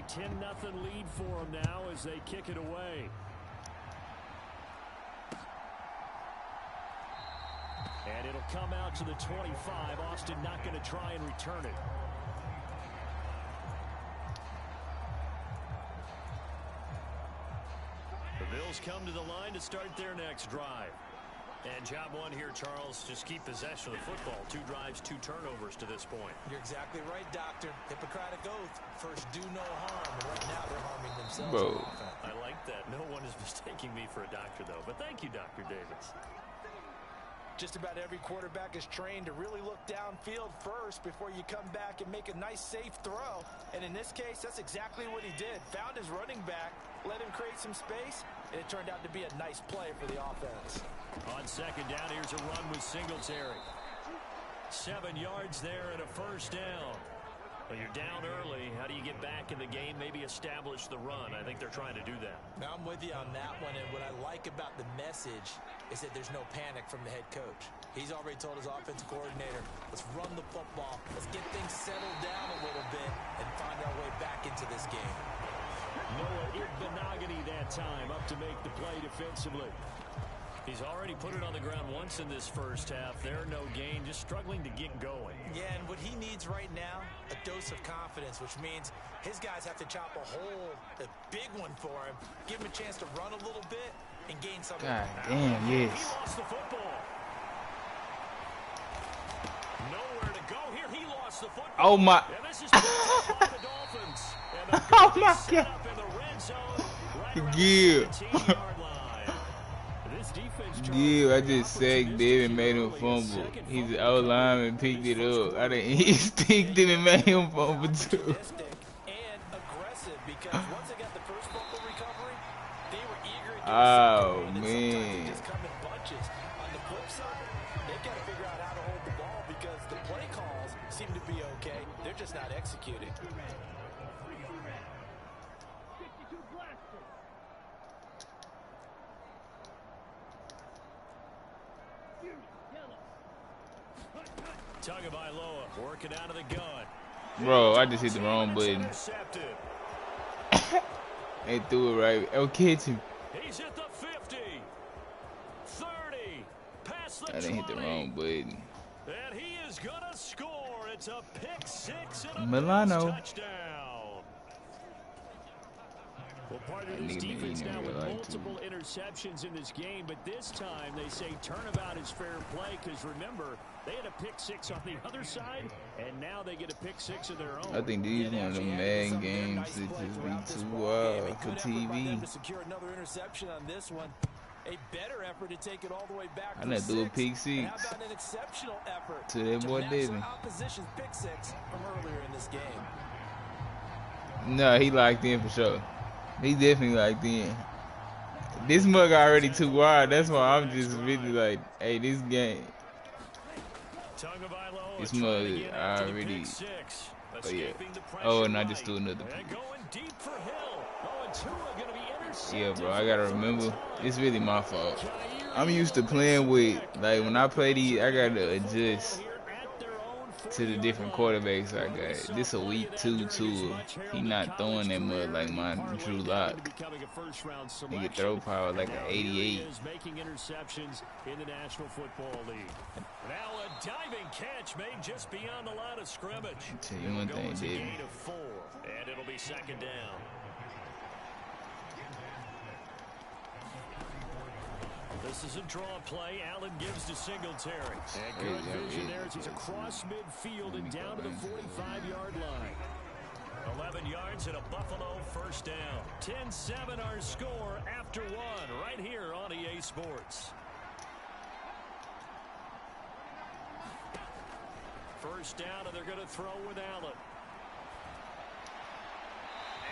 10-0 lead for them now as they kick it away. And it'll come out to the 25. Austin not going to try and return it. The Bills come to the line to start their next drive. And job one here, Charles, just keep possession of the football. 2 drives, 2 turnovers to this point. You're exactly right, Doctor. Hippocratic oath. First, do no harm. And right now, they're harming themselves. Bro. I like that. No one is mistaking me for a doctor, though. But thank you, Dr. Davis. Just about every quarterback is trained to really look downfield first before you come back and make a nice, safe throw. And in this case, that's exactly what he did. Found his running back, let him create some space, and it turned out to be a nice play for the offense. On second down, here's a run with Singletary. 7 yards there and a first down. Well, you're down early. How do you get back in the game, maybe establish the run? I think they're trying to do that. Now, I'm with you on that one, and what I like about the message is that there's no panic from the head coach. He's already told his offensive coordinator, let's run the football, let's get things settled down a little bit, and find our way back into this game. Noah Igbinoghene that time up to make the play defensively. He's already put it on the ground once in this first half. There, no gain, just struggling to get going. Yeah, and what he needs right now, a dose of confidence, which means his guys have to chop a hole, a big one for him, give him a chance to run a little bit and gain something. God damn, yes. He lost the football. Nowhere to go here. He lost the football. Oh, my. And this is by the Dolphins. And Oh, my God. up in the red zone, right around Yeah. the 17-yard line. Yeah, I just sacked David and made him fumble. He's an old lineman, picked it up. I didn't. He sticked it and made him fumble too. And aggressive because once they got the first fumble recovery, they were eager to Oh, man. man. Just come in bunches. On the flip side, they've got to figure out how to hold the ball because the play calls seem to be okay. They're just not executing. Tagovailoa working out of the gun. Bro, I just hit the wrong button. They threw it right. Oh, catch him. He's at the 50, 30, past the 20. I didn't hit the wrong button. And he is gonna score. It's a pick 6 and a Milano. touchdown. Well, part of this defense now with multiple interceptions in this game, but this time they say turnabout is fair play because remember, they had a pick 6 on the other side, and now they get a pick 6 of their own. I think these one of them mad games that just be too wild for TV. To secure another interception on this one. A better effort to take it all the way back. I done threw a pick 6 How about an exceptional effort to that boy David. Opposition's pick 6 from earlier in this game. No, he locked in for sure. He definitely locked in. This mug already too wild. That's why I'm just really like, hey, this game. This mug already. Oh yeah. Oh, and I just threw another pick. Yeah, bro, I gotta remember, it's really my fault. I'm used to playing with, like, when I play these, I gotta adjust to the different quarterbacks I got. This a week 2 tool. He not throwing that much like my Drew Lock. He can throw power like an 88. Making interceptions in the National Football League. Now a diving catch made just beyond the line of scrimmage. I'll tell you one thing, David. And it'll be second down. This is a draw play. Allen gives to Singletary. And good vision there as he's across midfield and down to the 45-yard line. 11 yards and a Buffalo first down. 10-7 our score after 1 right here on EA Sports. First down, and they're going to throw with Allen.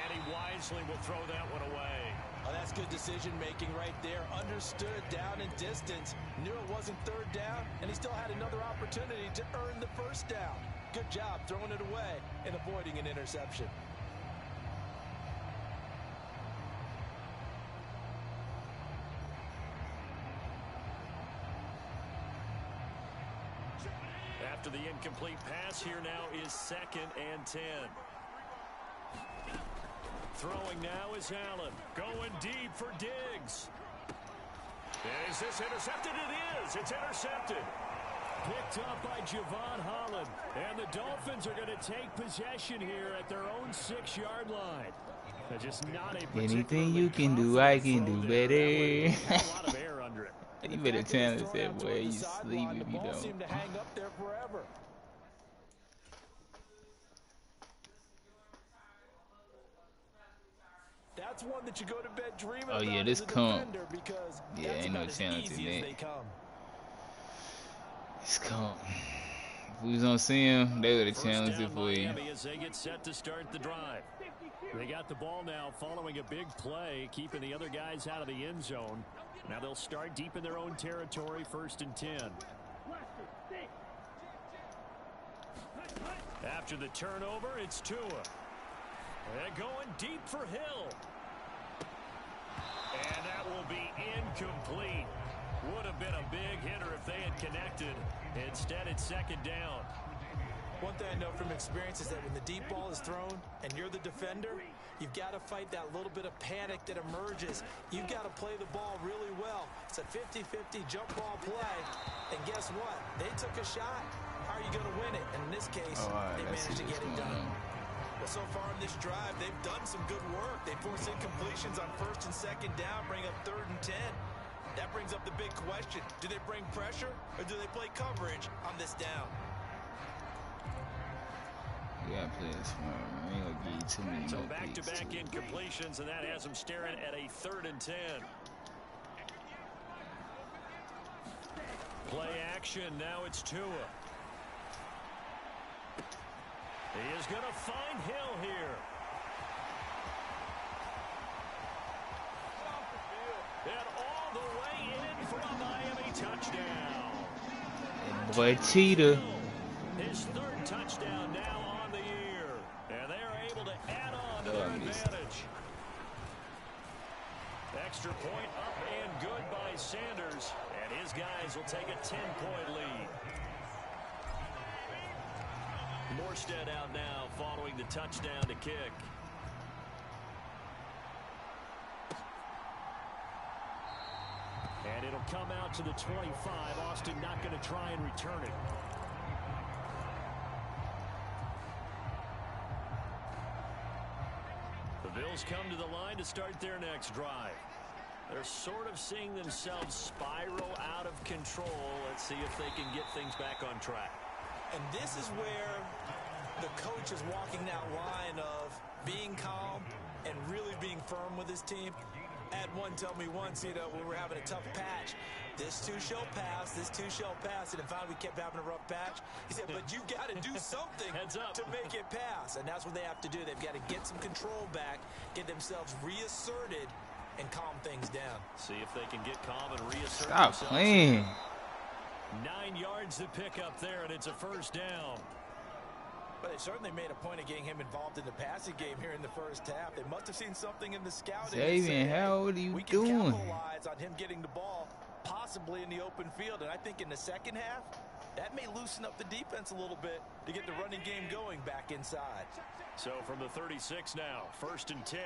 And he wisely will throw that one away. Oh, that's good decision-making right there. Understood down and distance. Knew it wasn't third down, and he still had another opportunity to earn the first down. Good job throwing it away and avoiding an interception. After the incomplete pass, here now is 2nd and 10. Throwing now is Allen. Going deep for Diggs. Is this intercepted? It is. It's intercepted. Picked up by Javon Holland. And the Dolphins are going to take possession here at their own 6-yard line. Just not a anything you can do, I can do better. A lot of air under it. You better challenge that boy. You sleep if you don't. Seemed to hang up there forever. That's one that you go to bed dreaming about. Oh yeah, this come. Yeah, ain't no challenge in that. It's come. If we was on Sam, they would have challenged it for you. As they get set to start the drive. They got the ball now following a big play, keeping the other guys out of the end zone. Now they'll start deep in their own territory, 1st and 10. After the turnover, it's Tua. They're going deep for Hill. And that will be incomplete. Would have been a big hitter if they had connected. Instead, it's 2nd down. One thing I know from experience is that when the deep ball is thrown and you're the defender, you've got to fight that little bit of panic that emerges. You've got to play the ball really well. It's a 50-50 jump ball play. And guess what? They took a shot. How are you going to win it? And in this case, they managed to get it done. Well, so far in this drive, they've done some good work. They force incompletions on 1st and 2nd down, bring up 3rd and 10. That brings up the big question. Do they bring pressure or do they play coverage on this down? You gotta play it smart, man. I ain't gonna give you too many So more back-to-back incompletions, and that has them staring at a 3rd and 10. Play action. Now it's Tua. He is going to find Hill here. And all the way in for a Miami touchdown. And boy, Cheetah. His 3rd touchdown now on the year. And they're able to add on to their advantage. Extra point up and good by Sanders. And his guys will take a 10-point lead. Morstead out now following the touchdown to kick. And it'll come out to the 25. Austin not going to try and return it. The Bills come to the line to start their next drive. They're sort of seeing themselves spiral out of control. Let's see if they can get things back on track. And this is where the coach is walking that line of being calm and really being firm with his team. Had one tell me once, you know, when we're having a tough patch, this too shall pass, this too shall pass. And finally we kept having a rough patch. He said, but you got to do something to make it pass. And that's what they have to do. They've got to get some control back, get themselves reasserted, and calm things down. See if they can get calm and reassert themselves. Stop playing. 9 yards to pick up there, and it's a 1st down. But they certainly made a point of getting him involved in the passing game here in the 1st half. They must have seen something in the scouting. Xavier, how old are you we doing? We can capitalize on him getting the ball, possibly in the open field. And I think in the 2nd half, that may loosen up the defense a little bit to get the running game going back inside. So from the 36 now, 1st and 10.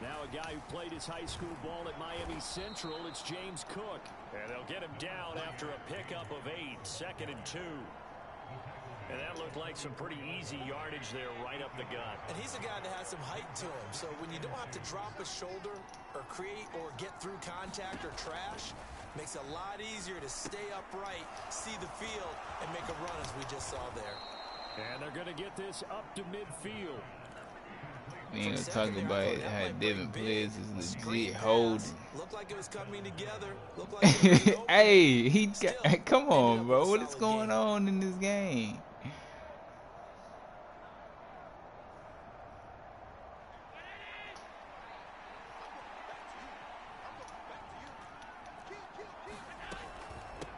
Now a guy who played his high school ball at Miami Central, it's James Cook. And they'll get him down after a pickup of 8, 2nd and 2. And that looked like some pretty easy yardage there right up the gut. And he's a guy that has some height to him. So when you don't have to drop a shoulder or create or get through contact or trash, makes it a lot easier to stay upright, see the field, and make a run as we just saw there. And they're going to get this up to midfield. We ain't gonna talk about how Devin plays is legit holding. Looked like it was coming together. Looked like it was hey, he got, come on, bro. What is going on in this game?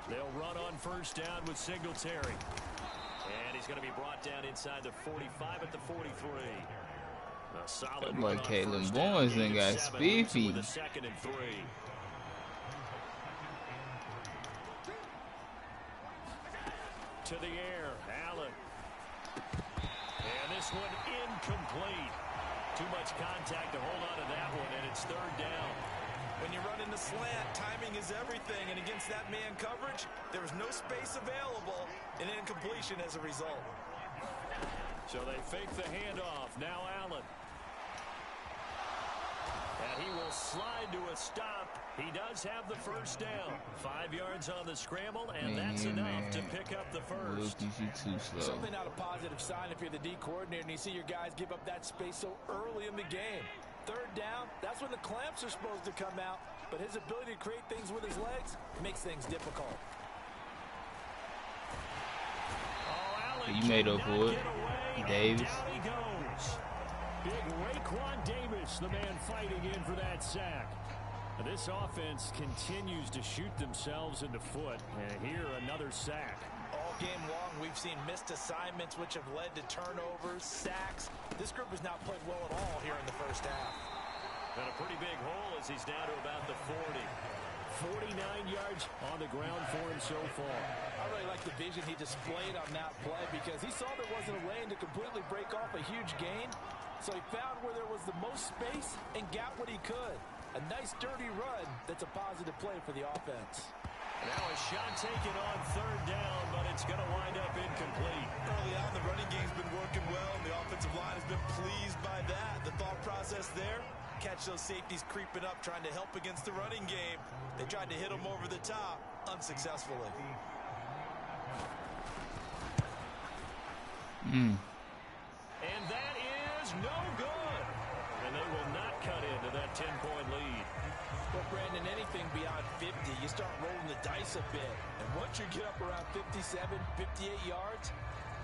They'll run on 1st down with Singletary. And he's going to be brought down inside the 45 at the 43. A solid boy Caleb Barnes then got spiffy. With a 2nd and 3. To the air, Allen. And this one incomplete. Too much contact to hold on to that one, and it's third down. When you run in the slant, timing is everything, and against that man coverage, there was no space available, and incompletion as a result. So they fake the handoff. Now Allen. And he will slide to a stop. He does have the first down. 5 yards on the scramble, and that's enough to pick up the first. Too slow. Something not a positive sign if you're the D coordinator and you see your guys give up that space so early in the game. Third down, that's when the clamps are supposed to come out, but his ability to create things with his legs makes things difficult. Oh, Allen, you made up for it, Davis. Down he goes. Big Raekwon Davis, the man fighting in for that sack. This offense continues to shoot themselves in the foot, and here another sack. All game long, we've seen missed assignments, which have led to turnovers, sacks. This group has not played well at all here in the first half. And a pretty big hole as he's down to about the 40. 49 yards on the ground for him so far. I really like the vision he displayed on that play because he saw there wasn't a lane to completely break off a huge gain. So he found where there was the most space and got what he could. A nice dirty run that's a positive play for the offense. Now a shot taken on third down, but it's going to wind up incomplete. Early on, the running game's been working well, and the offensive line has been pleased by that. The thought process there, catch those safeties creeping up, trying to help against the running game. They tried to hit them over the top, unsuccessfully. And that is no good. And they will not cut into that 10-point lead. Well, Brandon, anything beyond 50, you start rolling the dice a bit. And once you get up around 57, 58 yards,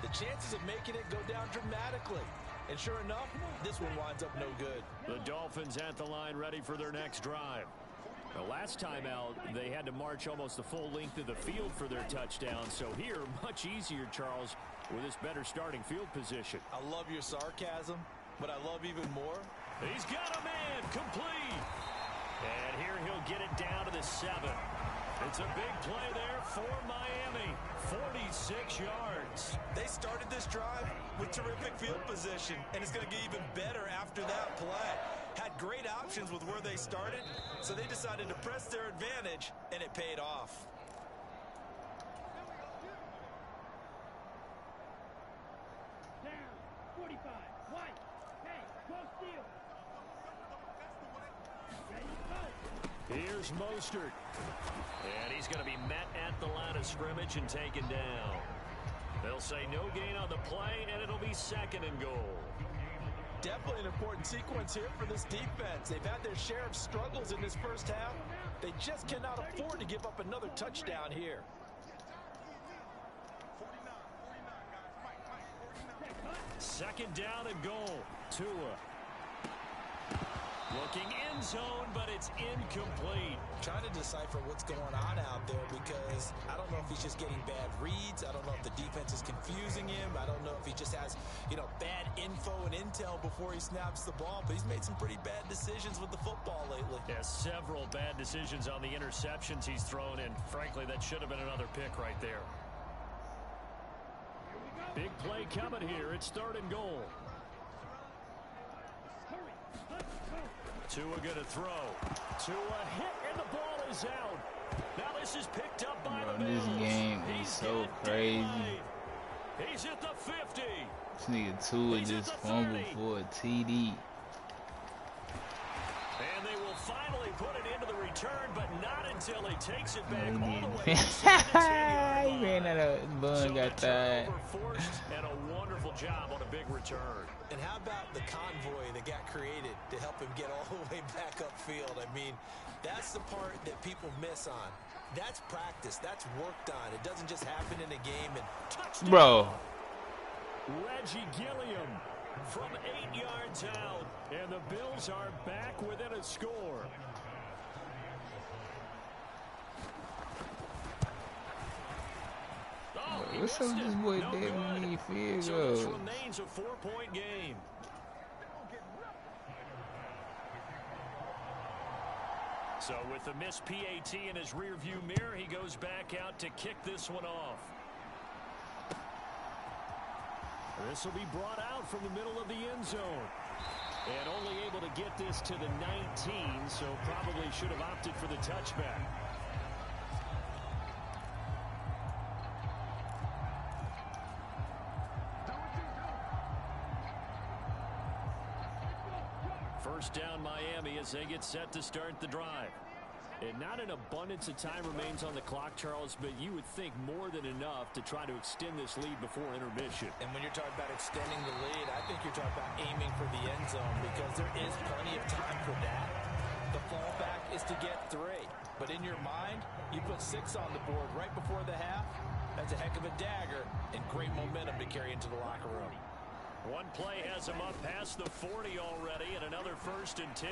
the chances of making it go down dramatically. And sure enough, this one winds up no good. The Dolphins at the line ready for their next drive. The last time out, they had to march almost the full length of the field for their touchdown. So here, much easier, Charles, with this better starting field position. I love your sarcasm, but I love even more. He's got a man, complete. And here he'll get it down to the 7. It's a big play there for Miami. 46 yards. They started this drive with terrific field position, and it's going to get even better after that play. Had great options with where they started, so they decided to press their advantage, and it paid off. Down, 45, white, hey, go steal. Here's Mostert. And he's going to be met at the line of scrimmage and taken down. They'll say no gain on the play, and it'll be second and goal. Definitely an important sequence here for this defense. They've had their share of struggles in this first half. They just cannot afford to give up another touchdown here. Second down and goal. Tua. Looking end zone, but it's incomplete. Trying to decipher what's going on out there because I don't know if he's just getting bad reads. I don't know if the defense is confusing him. I don't know if he just has, bad info and intel before he snaps the ball. But he's made some pretty bad decisions with the football lately. Yeah, several bad decisions on the interceptions he's thrown in. Frankly, that should have been another pick right there. Big play coming here. It's third and goal. Tua going to throw. Tua hit, and the ball is out. Now this is picked up by the Bills. This game is so crazy. He's at the 50. This nigga Tua just fumbled for a TD. And they will finally put it into the return, but not until he takes it back all the way. He ran out of bun, got that. And a wonderful job on a big return. And how about the convoy that got created to help him get all the way back upfield? I mean, that's the part that people miss on. That's practice. That's worked on. It doesn't just happen in a game. And touchdown. Bro. Reggie Gilliam from 8 yards out. And the Bills are back within a score. What's up with this boy David Field? So this remains a 4-point game. So with the missed PAT in his rearview mirror, he goes back out to kick this one off. This will be brought out from the middle of the end zone. And only able to get this to the 19, so probably should have opted for the touchback. First down Miami as they get set to start the drive. And not an abundance of time remains on the clock, Charles, but you would think more than enough to try to extend this lead before intermission. And when you're talking about extending the lead, I think you're talking about aiming for the end zone because there is plenty of time for that. The fallback is to get 3. But in your mind, you put 6 on the board right before the half. That's a heck of a dagger and great momentum to carry into the locker room. One play has him up past the 40 already, and another 1st and 10.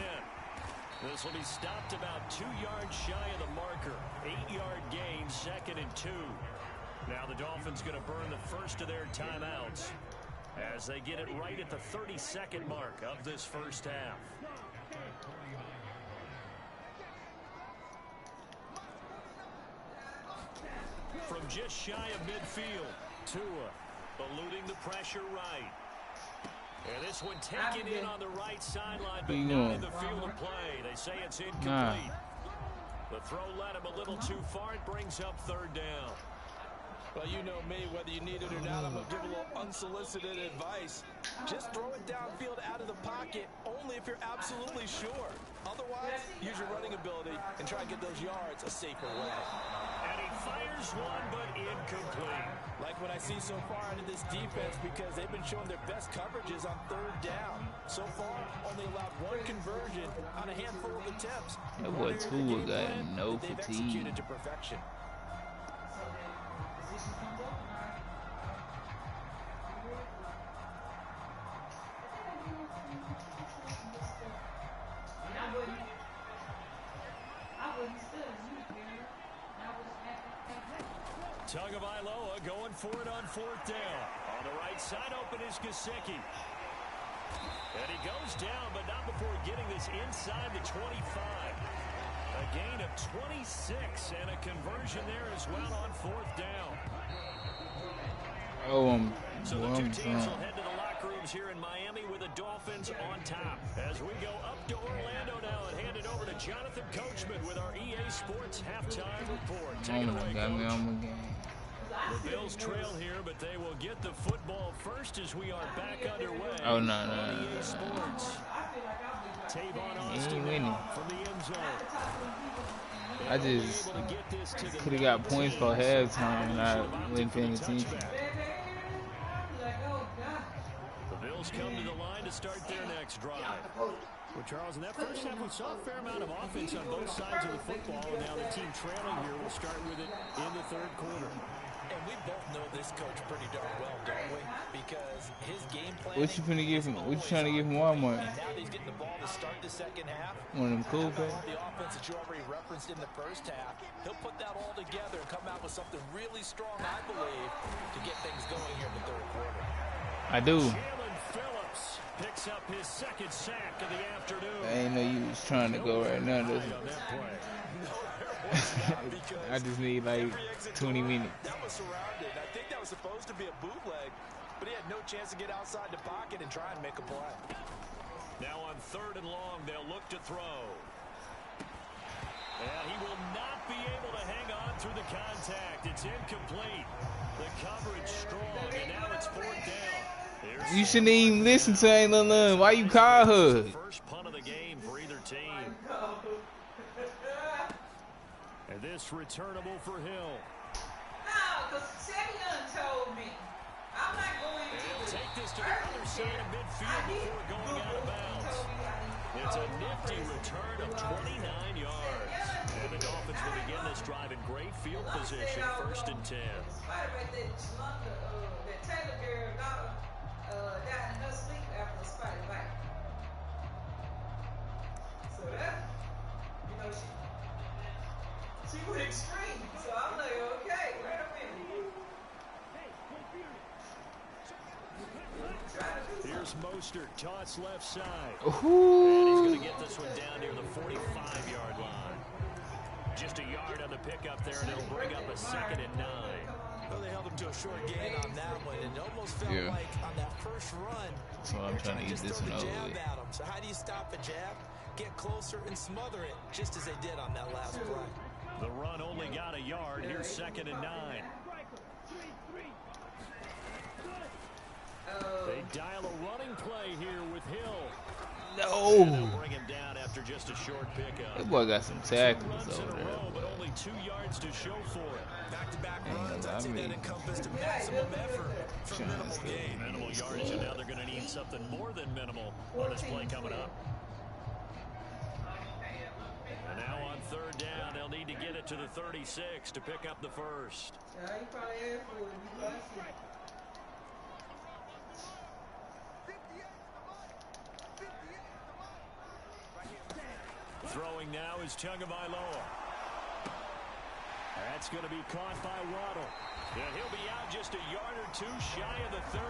This will be stopped about 2 yards shy of the marker. 8-yard gain, 2nd and 2. Now the Dolphins going to burn the first of their timeouts as they get it right at the 32nd mark of this first half. From just shy of midfield, Tua eluding the pressure right. And this one taken in on the right sideline, but not in the field of play. They say it's incomplete. The throw led him a little too far. It brings up 3rd down. Well, you know me, whether you need it or not, I'm going to give a little unsolicited advice. Just throw it downfield out of the pocket, only if you're absolutely sure. Otherwise, use your running ability and try to get those yards a safer way. And he fires one, but incomplete. Like what I see so far out of this defense because they've been showing their best coverages on 3rd down. So far, only allowed 1 conversion on a handful of attempts. That boy Tua got no they've fatigue. executed to perfection. Tagovailoa going for it on 4th down. On the right side open is Gesicki. And he goes down, but not before getting this inside the 25. A gain of 26 and a conversion there as well on 4th down. So the two teams will head to the locker rooms here in Miami with the Dolphins on top. As we go up to Orlando now and hand it over to Jonathan Coachman with our EA Sports halftime report. Take it away, Coach. The Bills trail here, but they will get the football first as we are back underway. Oh, no. EA Sports. Tavon Austin from the end zone. I just could have got points for halftime and I wasn't paying attention. The Bills come to the line to start their next drive. Well, Charles, in that first half, we saw a fair amount of offense on both sides of the football, and now the team trailing here will start with it in the 3rd quarter. And we both know this coach pretty darn well, don't we? Because his game plan. What you finna give him? What you trying to give him Walmart? Now he's getting the ball to start the 2nd half. One of them cool pay? The offense that you already referenced in the first half, he'll put that all together and come out with something really strong, I believe, to get things going here in the 3rd quarter. I do. Jalen Phillips picks up his 2nd sack of the afternoon. I ain't know you was trying to go right now, does it? I just need like 20 minutes. That was surrounded. I think that was supposed to be a bootleg, but he had no chance to get outside the pocket and try and make a play. Now on 3rd and long, they'll look to throw. And he will not be able to hang on through the contact. It's incomplete. The coverage strong, and now it's 4th down. You shouldn't even listen to Ain't Lil. Why you call her? First punt of the game for either team. And this returnable for Hill. No, because Savion told me. I'm not going to They'll take this to the other side of midfield before going out of bounds. It's a nifty return of 29 yards. And the Dolphins will begin this drive in great field position, 1st and 10. That Taylor girl got in her sleep after the spider bite. So that, you know, she went extreme. So I'm like, okay, wait a minute. Here's Mostert, toss left side. Ooh. And he's going to get this one down near the 45-yard line. Just a yard on the pickup there, and it'll bring up a 2nd and 9. Well, they held him to a short gain on that one, and it almost felt like on that first run, so I'm trying to get this one over with. So how do you stop a jab? Get closer and smother it, just as they did on that last play. The run only got a yard. Here's 2nd and 9. They dial a running play here with Hill. No. Bring him down after just a short pickup. That boy got some tackles over there. But only 2 yards to show for it. Back-to-back runs, I'd say that encompassed maximum effort for minimal gain. Minimal yardage, and now they're going to need something more than minimal on this play coming up. And now on 3rd down, they'll need to get it to the 36 to pick up the first. Throwing now is Tagovailoa. That's going to be caught by Waddle. And he'll be out just a yard or 2 shy of the 30.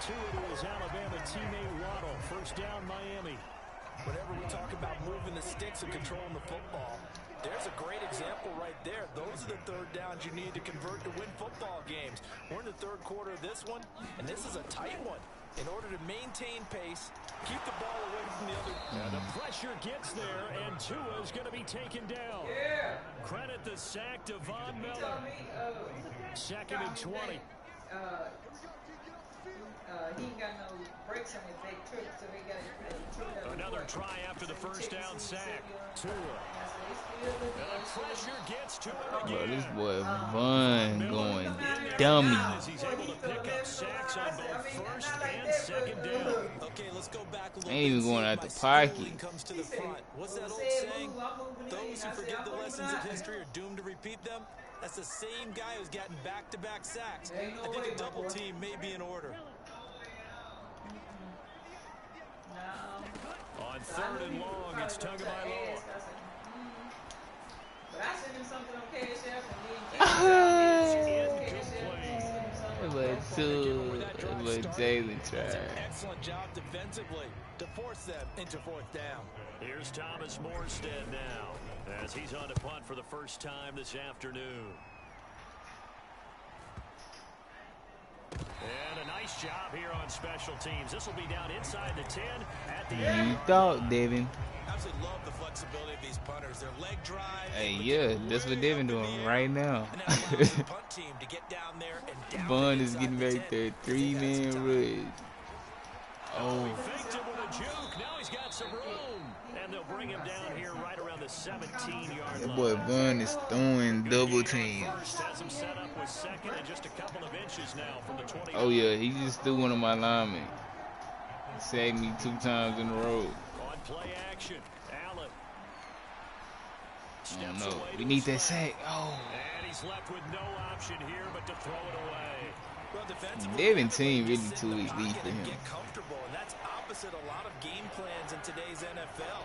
To his Alabama teammate Waddle. First down, Miami. Whenever we talk about moving the sticks and controlling the football, there's a great example right there. Those are the 3rd downs you need to convert to win football games. We're in the 3rd quarter of this one, and this is a tight one. In order to maintain pace, keep the ball away from the other. And the pressure gets there, and Tua's going to be taken down. Credit the sack to Von Miller. 2nd and 20. He ain't got no brakes on his big trip, so they got to Another try after the first down sack. Tua. And the pressure gets to him again. Bro, this boy Von going dummy. He's able to pick up sacks on both 1st and 2nd down. Okay, let's go back a little Ain't even going out the pocket. Comes to the front. What's that old saying? Those who forget the lessons of history are doomed to repeat them. That's the same guy who's gotten back-to-back sacks. I think a double team may be in order. On 3rd and long, it's Tagovailoa. But I sent him something on Cash App But Jalen tried. Excellent job defensively to force them into 4th down. Here's Thomas Morstead now, as he's on to punt for the first time this afternoon. And a nice job here on special teams. This will be down inside the 10 at the end. You thought, Devin. Absolutely love the flexibility of these punters. Their leg drive. Hey, yeah, that's what Devin doing right now. Bun is getting back there. 3-man rush. Oh. He faked it with a juke. Now he's got some room. And they'll bring him down here right around the 17-yard line. That boy Bun is throwing double teams. Has him set up with 2nd and just a couple of inches now from the 20. Oh, yeah, he just threw one of my linemen. Sacked me 2 times in a row. On play action, Allen. I don't know. We need that sack. Oh. And he's left with no option here but to throw it away. Well, Devin team really too elite for him. Get comfortable, and that's opposite a lot of game plans in today's NFL.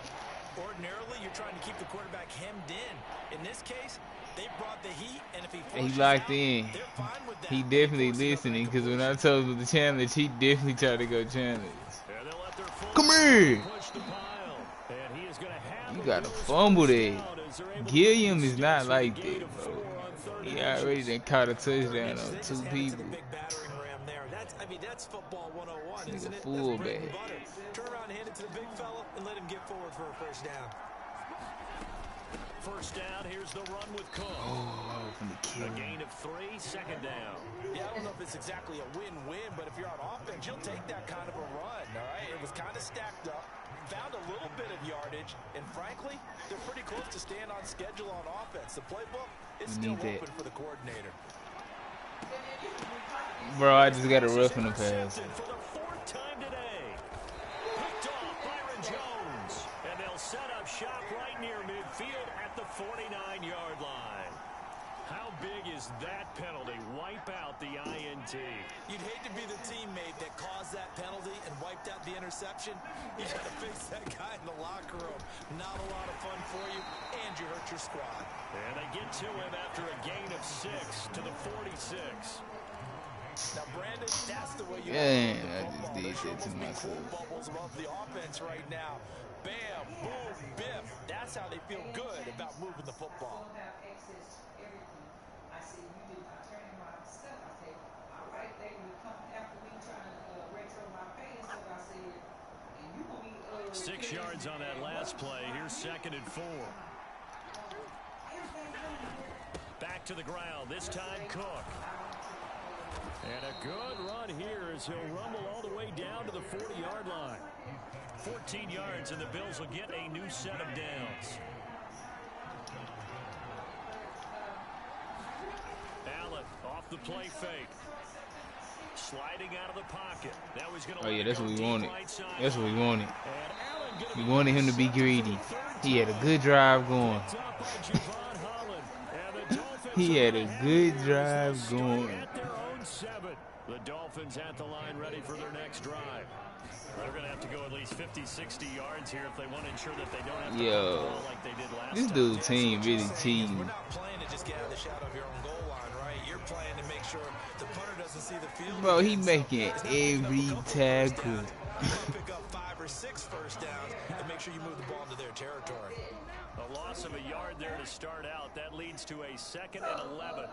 Ordinarily, you're trying to keep the quarterback hemmed in. In this case, they brought the heat, and if he locked in. they're fine with that. He definitely listening, because when I told him the challenge, he definitely tried to go challenge. Come here! You gotta fumble that. Gilliam is not like that, bro. He already done caught a touchdown on 2 people. That's football 101, He's a isn't it? fullback. Turn around, hand it to the big fella, and let him get forward for a first down. First down, here's the run with Cook. Oh, from the kill. A gain of 3, 2nd down. Yeah, I don't know if it's exactly a win-win, but if you're on offense, you'll take that kind of a run, all right? It was kind of stacked up, found a little bit of yardage, and frankly, they're pretty close to staying on schedule on offense. The playbook is still open for the coordinator. Bro, I just got a rough in the pass. For the 4th time today. Picked off Byron Jones. And they'll set up shop right near midfield at the 49-yard line. How big is that penalty? Wipe out the INT. You'd hate to be the teammate that caused that penalty and wiped out the interception. You got to face that guy in the locker room. Not a lot of fun for you, and you hurt your squad. And they get to him after a gain of 6 to the 46. Now, Brandon, that's the way you I just did that to myself. Bubbles above the offense right now. Bam, boom, biff. That's how they feel good about moving the football. 6 yards on that last play. Here's 2nd and 4. Back to the ground. This time Cook. And a good run here as he'll rumble all the way down to the 40-yard line. 14 yards, and the Bills will get a new set of downs. Allen off the play fake. Sliding out of the pocket. That was going to Oh, yeah, that's what we wanted. right side. That's what we wanted. And Allen We wanted him to be greedy. He had a good drive going. He had a good drive going. At their own 7. The Dolphins at the line ready for their next drive. They're going to have to go at least 50, 60 yards here if they want to ensure that they don't have to run the ball like they did last This time. dude's team really We're cheating. not playing to just get out of the shadow of your own goal line, right? You're playing to make sure the punter doesn't see the field. Bro, he making every tackle. Pick up 5 or 6 first downs and make sure you move the ball into their territory. A loss of a yard there to start out. That leads to a 2nd and 11.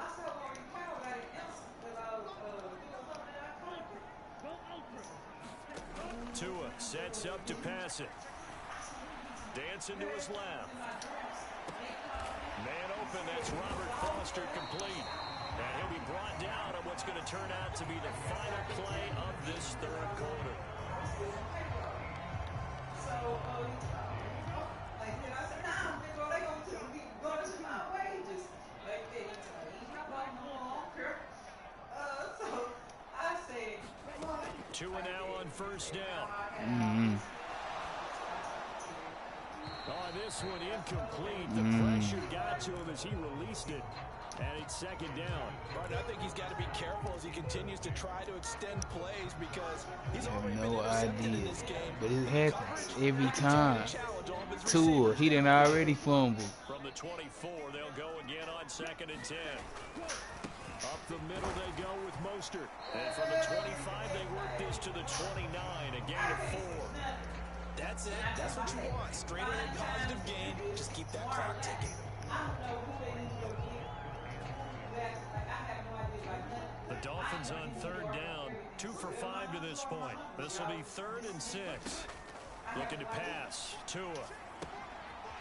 Tua sets up to pass it. Dancing to his left. Man open, that's Robert Foster complete. And he'll be brought down on what's going to turn out to be the final play of this 3rd quarter. Tua now on 1st down. Oh, this one incomplete. The pressure got to him as he released it. And it's 2nd down. Martin, I think he's got to be careful as he continues to try to extend plays because he's I already have been no intercepted in idea. this game. But it happens every time. Tua, he done already fumbled. From the 24, they'll go again on 2nd and 10. Up the middle they go with Mostert. And from the 25, they work this to the 29, a gain of 4. That's it. That's what you want. Straight ahead positive gain. Just keep that clock ticking. The Dolphins on 3rd down, 2 for 5 to this point. This will be 3rd and 6. Looking to pass, Tua.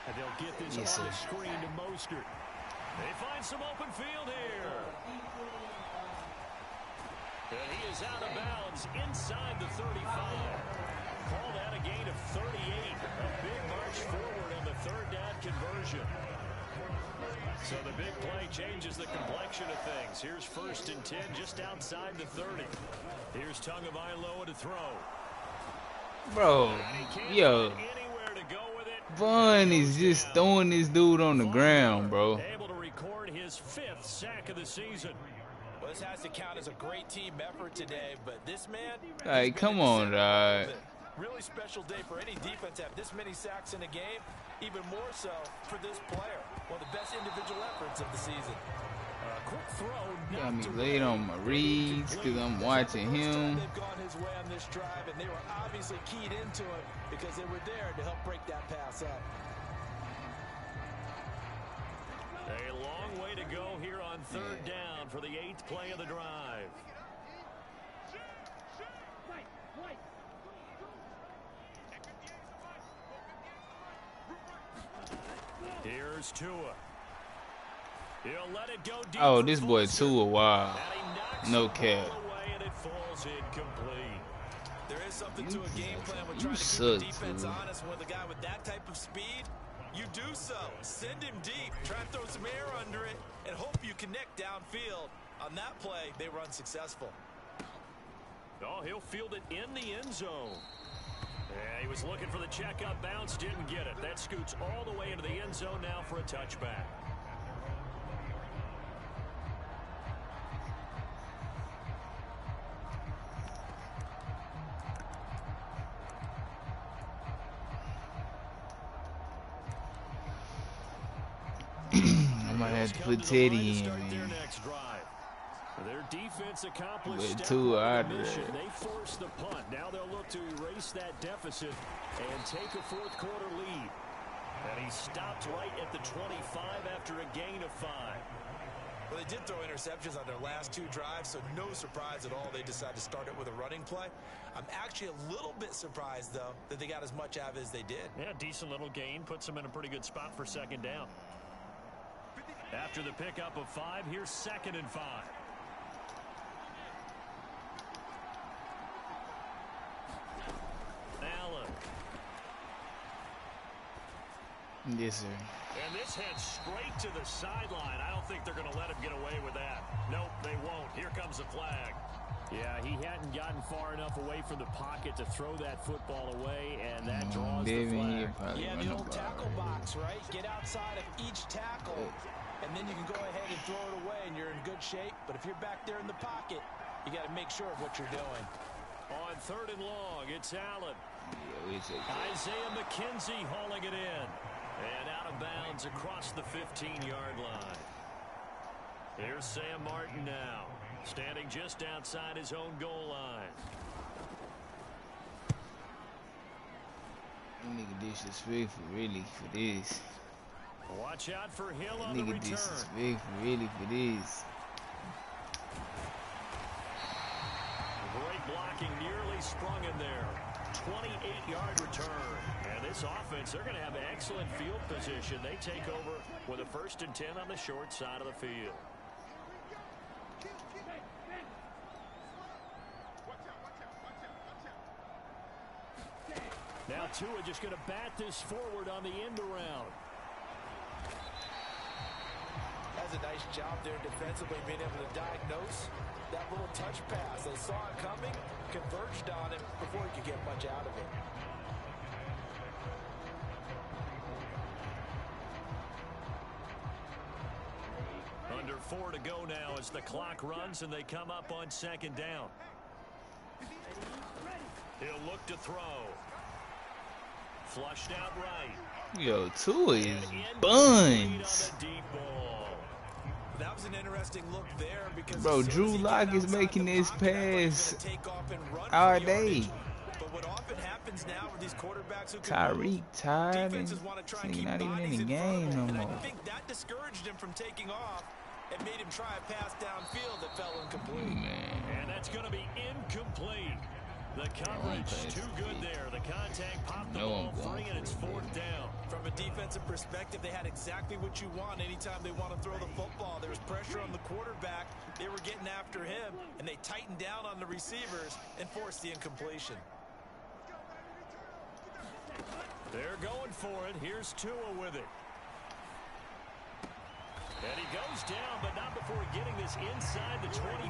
And they'll get this on the screen to Mostert. They find some open field here. And he is out of bounds inside the 35. Call that a gain of 38. A big march forward on the 3rd down conversion. So the big play changes the complexion of things. Here's 1st and 10 just outside the 30. Here's Tagovailoa to throw. Bro, yo. Anywhere to go with it. Vaughn is just throwing this dude on the ground, bro. Able to record his 5th sack of the season. Well, this has to count as a great team effort today, but this man... Like, come on, dog. Really special day for any defense to have this many sacks in a game. Even more so for this player. One of the best individual efforts of the season. Quick throw. Got me laid on my reads because I'm watching him. They've gone his way on this drive, and they were obviously keyed into it because they were there to help break that pass up. A long way to go here on 3rd down for the 8th play of the drive. Here's Tua. He'll let it go deep. Oh, this boy Tua, wow. No cap. And it falls incomplete. There is something to a game plan with You trying to keep suck, the defense dude. honest with a guy with that type of speed. You do so. Send him deep. Try and throw some air under it and hope you connect downfield. On that play, they run successful. Oh, he'll field it in the end zone. Yeah, he was looking for the checkup bounce, didn't get it. That scoots all the way into the end zone now for a touchback. I might have to put Teddy in, man. Their defense accomplished With Tua out the there. mission. They forced the punt. Now they'll look to erase that deficit and take a 4th quarter lead. And he stopped right at the 25 after a gain of 5. Well, they did throw interceptions on their last 2 drives, so no surprise at all they decided to start it with a running play. I'm actually a little bit surprised, though, that they got as much out of it as they did. Yeah, decent little gain. Puts them in a pretty good spot for 2nd down. After the pickup of 5, here's 2nd and 5. Allen. Yes, sir. And this heads straight to the sideline. I don't think they're going to let him get away with that. Nope, they won't. Here comes the flag. Yeah, he hadn't gotten far enough away from the pocket to throw that football away, and that draws the flag. Yeah, the old tackle box, right? Get outside of each tackle, and then you can go ahead and throw it away, and you're in good shape. But if you're back there in the pocket, you got to make sure of what you're doing. On 3rd and long, it's Allen. Isaiah McKenzie hauling it in. And out of bounds across the 15-yard line. Here's Sam Martin now, standing just outside his own goal line. Nigga disrespectful, really, for this. Watch out for Hill on the Nigga return. disrespectful, really, for this. Great blocking, nearly sprung in there. 28-yard return. And this offense, they're going to have excellent field position. They take over with a 1st and 10 on the short side of the field. Now Tua just going to bat this forward on the end around. Has a nice job there defensively, being able to diagnose that little touch pass. They saw it coming, converged on it before he could get much out of it. Under 4 to go now as the clock runs and they come up on 2nd down. He'll look to throw. Flushed out right. Yo, Tua is buns. That was an interesting look there because bro, Drew Lock is making this pass all day. But what often happens now with these quarterbacks who Tyreek tired and he's not even in the game no more. I think that discouraged him from taking off and made him try a pass downfield that fell incomplete. And that's going to be incomplete. The coverage too good there. The contact popped the ball free, and it's 4th down. From a defensive perspective, they had exactly what you want anytime they want to throw the football. There was pressure on the quarterback. They were getting after him, and they tightened down on the receivers and forced the incompletion. They're going for it. Here's Tua with it. And he goes down, but not before getting this inside the 25.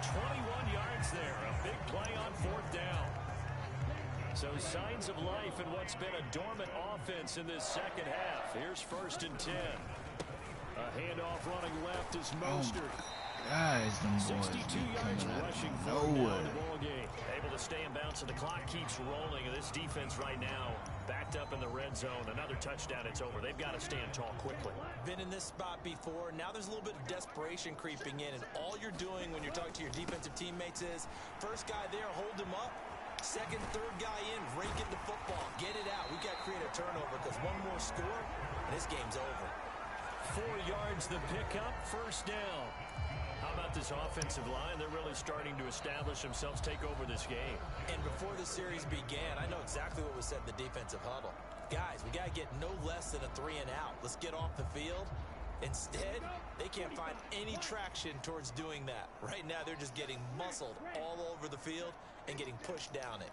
21 yards there. A big play on 4th down. So signs of life in what's been a dormant offense in this 2nd half. Here's 1st and 10. A handoff running left is Mostert. Guys, them boys 62 yards rushing for the ball game. Able to stay in bounds, and the clock keeps rolling. And this defense right now backed up in the red zone. Another touchdown, it's over. They've got to stand tall quickly. Been in this spot before. Now there's a little bit of desperation creeping in, and all you're doing when you're talking to your defensive teammates is first guy there, hold him up. Second, third guy in, rake it the football, get it out. We've got to create a turnover because one more score, and this game's over. 4 yards the pickup, 1st down. How about this offensive line? They're really starting to establish themselves, take over this game. And before the series began, I know exactly what was said in the defensive huddle. Guys, we got to get no less than a 3 and out. Let's get off the field. Instead, they can't find any traction towards doing that. Right now, they're just getting muscled all over the field and getting pushed down it.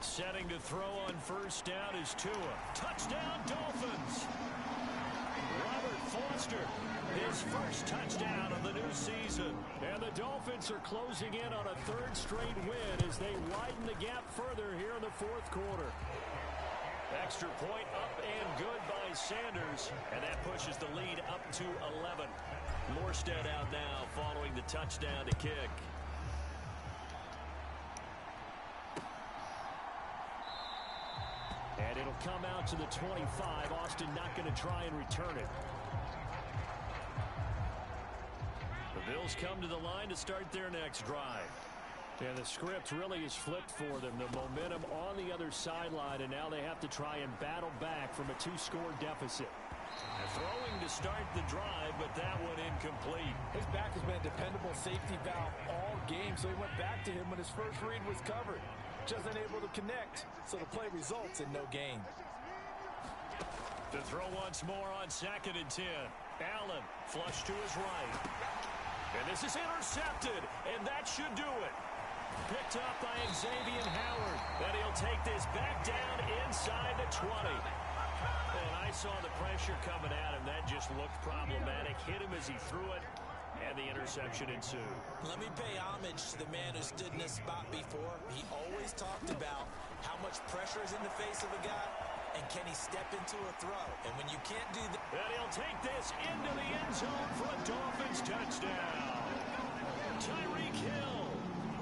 Setting to throw on 1st down is Tua. Touchdown, Dolphins. Robert Foster, his first touchdown of the new season. And the Dolphins are closing in on a 3rd straight win as they widen the gap further here in the 4th quarter. Extra point up and good by Sanders. And that pushes the lead up to 11. Morstead out now following the touchdown to kick. And it'll come out to the 25. Austin not going to try and return it. The Bills come to the line to start their next drive. And the script really is flipped for them. The momentum on the other sideline, and now they have to try and battle back from a 2-score deficit. And throwing to start the drive, but that one incomplete. His back has been a dependable safety valve all game, so he went back to him when his first read was covered. Just unable to connect, so the play results in no gain. To throw once more on 2nd and 10. Allen flush to his right. And this is intercepted, and that should do it. Picked up by Xavier Howard. And he'll take this back down inside the 20. And I saw the pressure coming at him. That just looked problematic. Hit him as he threw it, and the interception ensued. Let me pay homage to the man who stood in this spot before. He always talked about how much pressure is in the face of a guy, and can he step into a throw. And when you can't do that... And he'll take this into the end zone for a Dolphins touchdown. Tyreek Hill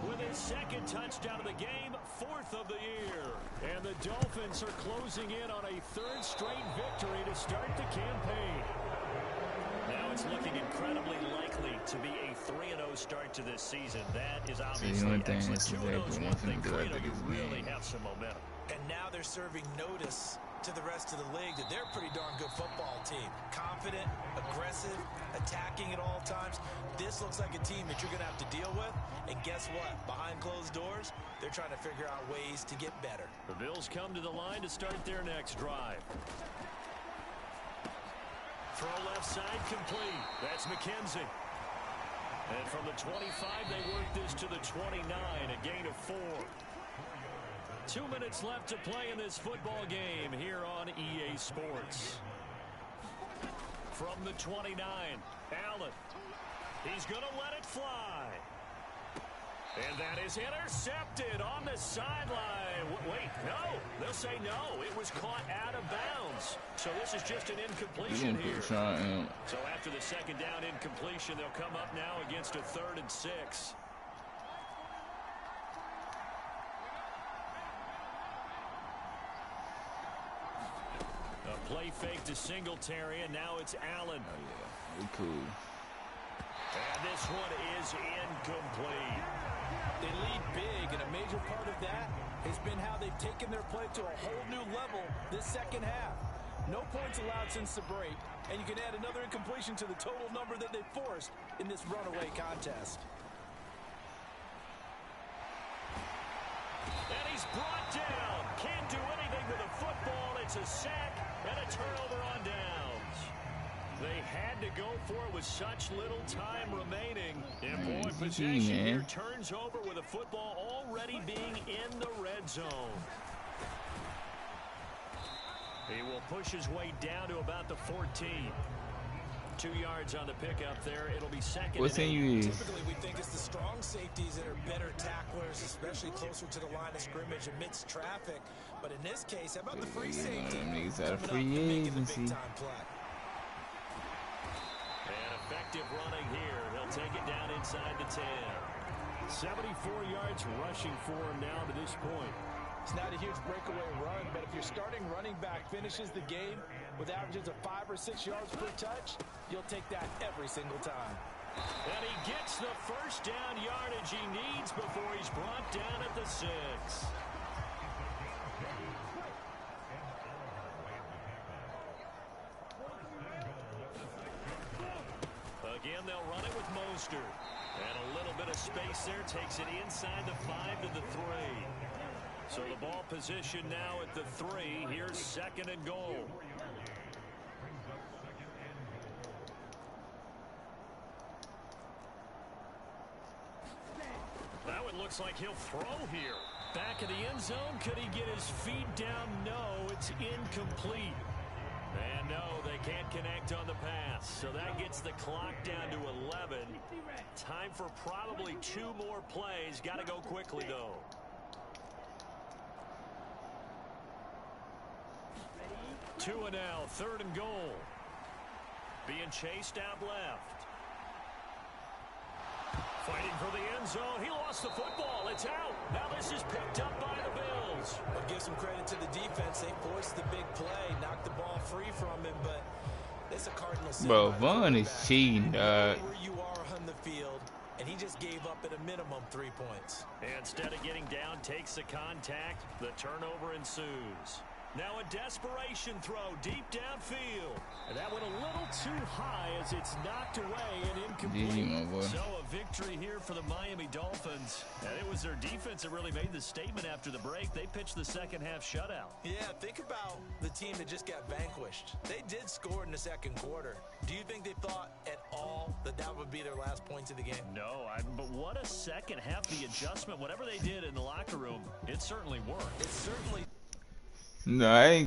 with his 2nd touchdown of the game, 4th of the year. And the Dolphins are closing in on a 3rd straight victory to start the campaign. Now it's looking incredibly likely to be a 3-0 start to this season. That is obviously excellent. 2-0 is one thing. 3-0, you really have some momentum. And now they're serving notice to the rest of the league that they're a pretty darn good football team. Confident, aggressive, attacking at all times. This looks like a team that you're going to have to deal with. And guess what? Behind closed doors, they're trying to figure out ways to get better. The Bills come to the line to start their next drive. Throw left side complete. That's McKenzie. And from the 25, they work this to the 29, a gain of 4. 2 minutes left to play in this football game here on EA Sports. From the 29, Allen. He's going to let it fly. And that is intercepted on the sideline. Wait, no. They'll say no. It was caught out of bounds. So this is just an incompletion here. So after the 2nd down incompletion, they'll come up now against a 3rd and 6. A play fake to Singletary, and now it's Allen. Oh, yeah. We cool. And this one is incomplete. They lead big, and a major part of that has been how they've taken their play to a whole new level this 2nd half. No points allowed since the break, and you can add another incompletion to the total number that they forced in this runaway contest. And he's brought down. Can't do anything with a football. It's a sack and a turnover on downs. They had to go for it with such little time remaining. And boy, possession here turns over with a football already being in the red zone. He will push his way down to about the 14. 2 yards on the pickup there. It'll be 2nd. What's in you? Typically, we think it's the strong safeties that are better tacklers, especially closer to the line of scrimmage amidst traffic. But in this case, how about the free safety? Niggas out of free agency. And effective running here. He'll take it down inside the 10. 74 yards rushing for him now to this point. It's not a huge breakaway run, but if your starting running back finishes the game with averages of 5 or 6 yards per touch, you'll take that every single time. And he gets the first down yardage he needs before he's brought down at the 6. Again, they'll run it with Mostert. And a little bit of space there takes it inside the 5 to the 3. So the ball position now at the 3. Here's 2nd and goal. Now it looks like he'll throw here. Back of the end zone. Could he get his feet down? No, it's incomplete. And no, they can't connect on the pass. So that gets the clock down to 11. Time for probably 2 more plays. Got to go quickly, though. Two and now, 3rd and goal. Being chased out left. Fighting for the end zone. He lost the football. It's out. Now this is picked up by the Bills. But give some credit to the defense. They forced the big play, knocked the ball free from him, but it's a Cardinal. Bro, Vaughn is cheating, dog. Where you are on the field. just gave up at a minimum 3 points. Instead of getting down, takes the contact. The turnover ensues. Now a desperation throw deep downfield. And that went a little too high as it's knocked away and incomplete. GG, my boy. So a victory here for the Miami Dolphins. And it was their defense that really made the statement after the break. They pitched the second half shutout. Yeah, think about the team that just got vanquished. They did score in the second quarter. Do you think they thought at all that that would be their last points of the game? No, but what a second half. The adjustment, whatever they did in the locker room, it certainly worked. It certainly... No, I ain't